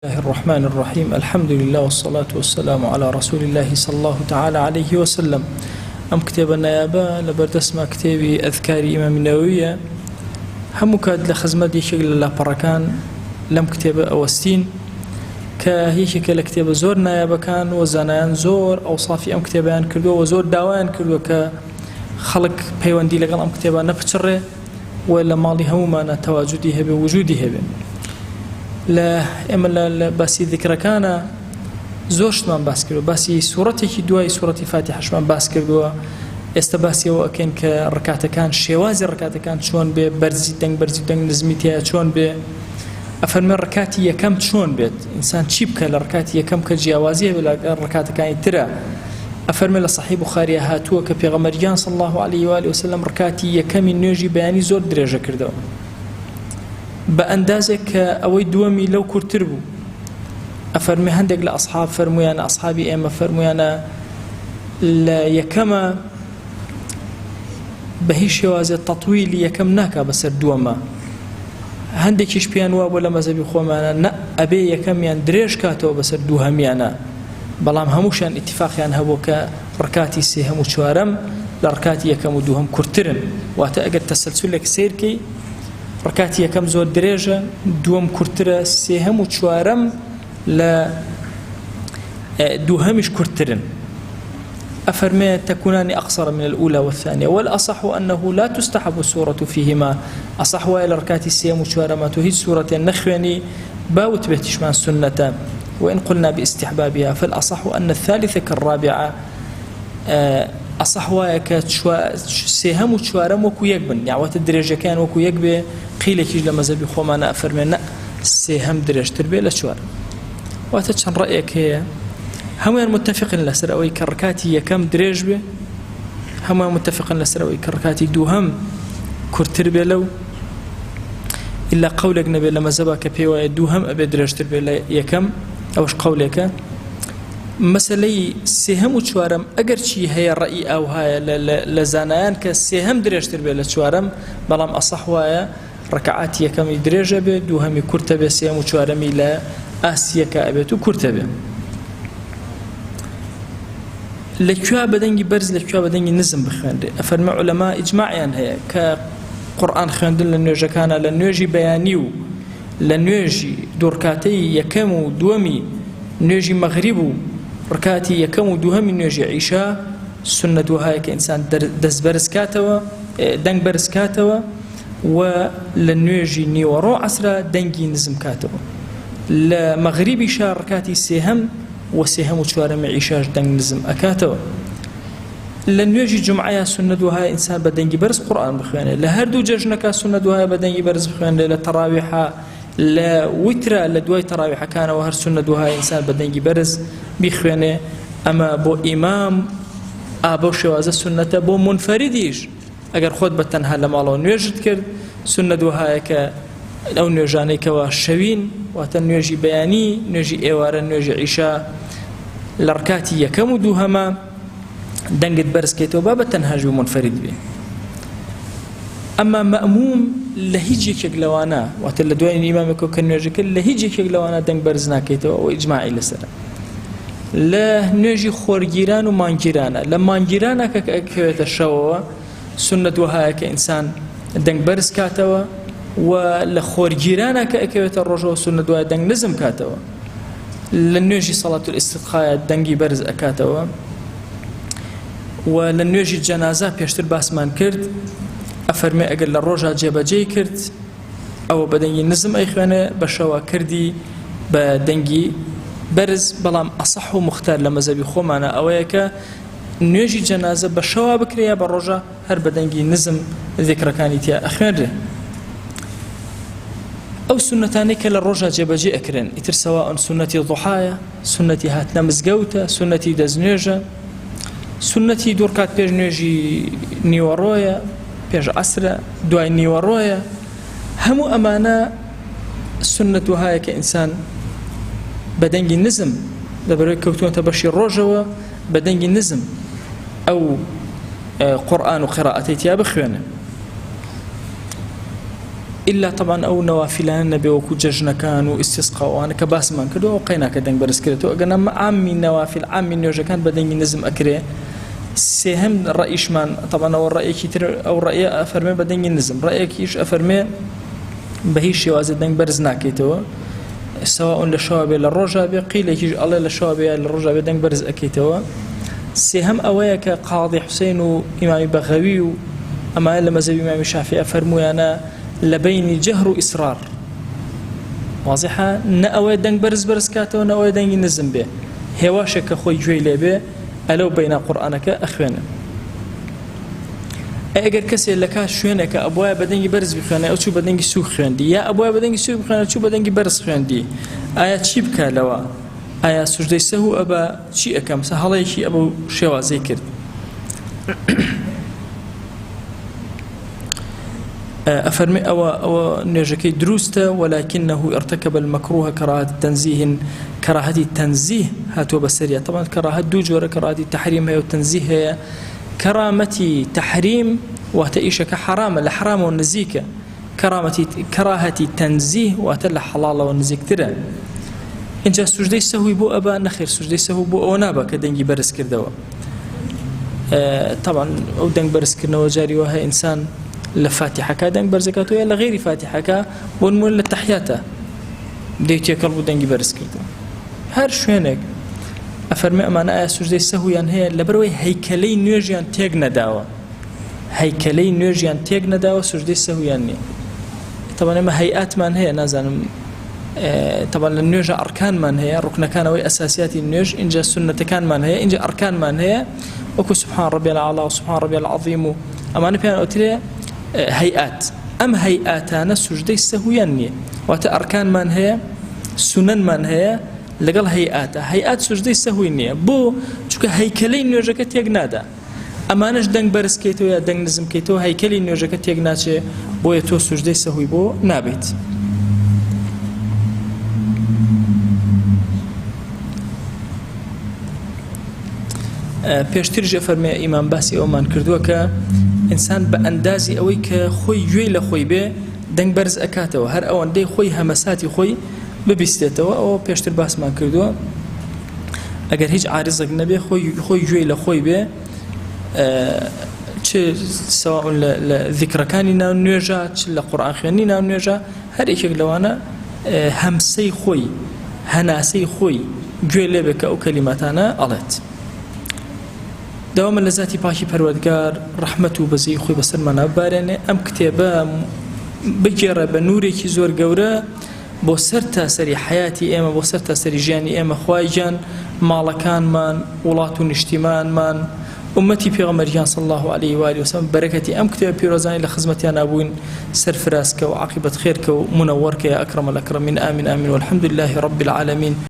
الله الرحمن الرحيم الحمد لله والصلاة والسلام على رسول الله صلى الله تعالى عليه وسلم. أم كتاب النيابة لبردسمة كتابي أذكار إمام النووي هم كاد لخزمة شكل الله بركان لم كتاب أوستين كهي شكل كتاب زور نيابة كان وزنان زور أوصافي أم كتابان كلوا وزور داوان كلوا كخلق بيواندي لقل أم كتابان نفتره ولا ماضي هموما تواجدها بوجودها لا إما لا بس ذكر كان زوجت من باسكر بس سورته دواي سورة فاتحة شمان باسكر دوا استباسي وأكن كركعة كان شواز الركعة كان شون ببرزي دنگ نزمتها شون ب أفرم الركعة كم شون بيت إنسان شيب كالركعة كم كجوازية ولا الركعة كان ترى أفرم الصحيح بخاري هاتوا كبيغمريان صلى الله عليه وآله وسلم ركعة كم النجي بياني زور درجة كردوا بأندازك أوي دوامي لو كرتربو أفرمي هندق لأصحاب فرمي أنا أصحابي إما فرمي أنا لا يكما بهيش وازي التطويل يكم ناكا بس الدوما هندك يشبيان واب ولا مزبي خوما أنا أبي يكم يعني دريش كاتو بس الدوهم أنا بلام هموشان اتفاق يعني هبوك ركاتي سيهم وشوارم لركاتي يكم ودوهم كرترن واتأجد تسلسل لك سيركي ركعتي كم زود درجة دوم كرترة سهم وشوارم لا دوهمش كرترن أفرمي تكونان أقصر من الأولى والثانية والأصح أنه لا تستحب السورة فيهما أصح إلى ركعتي السهم وشوارم تهي سورة النخواني باوت بهتشمان سنة وإن قلنا باستحبابها فالأصح أن الثالثة كالرابعة أصح وايك سهم وشوارم وكو يقبن يعني وتدرجة كان وكو يقبن قيل كيج لما زبي خوما أفرمنا سهم درجة تربية لشوارم وتشن رأيك هي هم متفقين لسروي كركاتي كم درجة هم متفقين لسروي كركاتي دوهم كرتربية لو إلا قولك نبي لما زبك بيوا دوهم أبي درجة تربية يكم أوش قولك مسألة سهم وشوارم أجر شيء هي الرأي أو هاي لزانان كسهم درجة تربية لشوارم بلام أصح وايا ركعات يكم درجة بدوهم كرتبة سهم وشوارم إلى آسيا كأبتو كرتبة لكوا بدنجي برز لكوا بدنجي نزم بخاند أفرمع علماء إجماعيا هي كقرآن خاند لنيجي كان لنيجي بيانيو لنيجي دوركاتي يكم دومي نيجي مغربو ركاتي يكم دوهم نيجي عشاء سنة هاي كإنسان دز برز كاتوا دنگ برز كاتوا ولنيجي نيورو عسرة دنجي نزم كاتوا لمغربي شار ركاتي سهم وسهم وشوارم عشاء دنگ نزم أكاتوا لنيجي جمعة سنة هاي إنسان بدنجي برز قرآن بخوانه لهردو ججنك سنة هاي بدنجي برز بخوانه لتراويحة لا وترى لدواي تراويح كان وهر سنة دوها إنسان بدنجي برز بيخوانه أما بو إمام أبو شواز السنة بو منفرديش أجر خود بتنها لما الله نيجد كرد سنة دوها ك أو نيجاني كوا شوين وتنيجي بياني نيجي إيوار نيجي عشاء لركاتي يكم دوهما دنجد برز كيتو بابا تنهاج منفرد به أما مأموم لهيجي كجلوانا وتل دوين إمامك كنيجي كل لهيجي كجلوانا دنگ برزنا كيتو وإجماعي لسنا لا نيجي خورجيران ومانجيرانا لما مانجيرانا كأكويت الشوا سنة وهاي كإنسان دنگ برز كاتوا ولخورجيرانا كأكويت الرجوع سنة وهاي دنگ نزم كاتوا لنيجي صلاة الاستسقاء دنگي برز أكاتوا ولنيجي الجنازة بيشتر باسمان كرد أفرمي أقل للرجع جيباجي كرد أو بدنجي نزم أي خوانه بشوا كردي بدنجي برز بلام أصح ومختار لما زبي خومانا أويك نيجي جنازة بشوا بكريا بالرجع هر بدنجي نزم ذكر كانتيا أخير أو سنتاني كالرجع جيباجي أكرن إتر سواء سنتي ضحايا سنتي هاتنا مزقوتا سنتي دزنيجا سنتي دوركات بيج نيجي نيورويا بيج عسرة دواء نيورويا همو أمانة سنة هاي كإنسان بدنجي النزم دبرك كوتون تبشي الرجوة بدنجي النزم أو قرآن وقراءتي تياب خيانة إلا طبعا أو نوافلان نبي وكو ججنا كان واستسقاء وأنا كباس من كده وقينا كدنج برسكرته أجنا عامي نوافل عامي نوجا كان بدنج نزم أكره سهم الرئيش من طبعا أو الرأي كتير أو رأي أفرمي بدنج نزم رأيك إيش أفرمي بهيش وازد دنج برزنا كيتو سواء للشواب للرجع بقيل يجي الله للشواب للرجع بدنج برز أكيتو سهم أويك قاضي حسين وإمام بغوي أما لما زي إمام الشافعي أفرموا أنا لبين جهر وإصرار واضحة نأوي دنج برز كاتو نأوي دنج نزم به هواشك خوي جوي لبه ألو بين قرآنك أخوانا اگر کسی لکه شونه که ابوای بدنگی برز بخونه او چو بدنگی سوخ خوندی یا ابوای بدنگی سوخ بخونه چو بدنگی برز خوندی آیا چی بکه لوا آیا سجده سهو ابا چی اکم سهاله چی ابو شوازی کرد أفرمي أو نجكي دروسته ولكنه ارتكب المكروه كراهة التنزيه هاتوا بسرية طبعا كراهة دوجور كراهة التحريم هي والتنزيه هي كرامة تحريم وتعيشك حرام الحرام والنزيكة كراهة التنزيه وتل حلال والنزيك ترى إن جاء سجدي سهوي بو أبا نخير سجدي سهوي بو أونابا كدنجي برس كردوا طبعا أو دنج برس كردوا جاري وها إنسان لفاتحة كدنج برزكاته يلا غير فاتحة كا ونمول للتحياته بديت يكلبو دنجي برس كردوا هر شوينك أفرمي أمانة آية سجدة سهويان هي لبروي هيكلي نيوجيان تيغ نداوة هيكلي نيوجيان تيغ نداوة سجدة سهويان ني طبعا ما هيئات من هي نازل طبعا النيوجة أركان من هي ركن كان وي أساسيات النيوج إنجا سنة كان من هي إنجا أركان من هي وكو سبحان ربي العالى وسبحان ربي العظيم أمانة بيان أتري هيئات أم هيئاتنا سجدة سهويان ني وتا أركان من هي سنن من هي لقال هيئات سجدي سهوي نية بو چونك هيكلي نيوجك تيغ نادا امانش دنگ برس كيتو يا دنگ نزم كيتو هيكلي نيوجك تيغ ناچه بو يتو سجدي سهوي بو نابيت پێشتر فەرمێ ئیمان باسی ئەومان کردووە کە ئینسان بە ئەندازی ئەوەی کە خۆی گوێی لە خۆی بێ دەنگ بەرز ئەکاتەوە هەر ئەوەندەی خۆی هەمەساتی خۆی ببیستێتەوە ئەوە پێشتر باسمان کردووە ئەگەر هیچ عارزێک نەبێ خۆی گوێی لە خۆی بێ چ سواء لە ذیکرەکانی ناو نوێژە چ لە قورئان خوێنی ناو نوێژە هەر یەکێک لەوانە هەمسەی خۆی هەناسەی خۆی گوێ لێ بێ کە ئەو کەلیماتانە ئەڵێت داوامە لە ذاتی پاکی پەروەردگار ڕەحمەت و بەزەی خۆی بەسەرمانە ببارێنێ ئەم کتێبە بگێڕە بە نورێکی زۆر گەورە بۆ سەر تاسەری حیاتی ئێمە بۆ سەر تاسەری ژیانی ئێمە خوای گیان ماڵەکانمان وڵات و نیشتیمانمان ئومەتی پێغەمبەریان صلی الله عليه و آله وسلم بەرەکەتی ئەم کتێبە پیرۆزانی لە خزمەتیان نابووین سەرفرازکە و عاقبەت خێرکە و منەوەرکە یا ئەکرەم الأکرەمین آمین آمین والحمد لله رب العالمين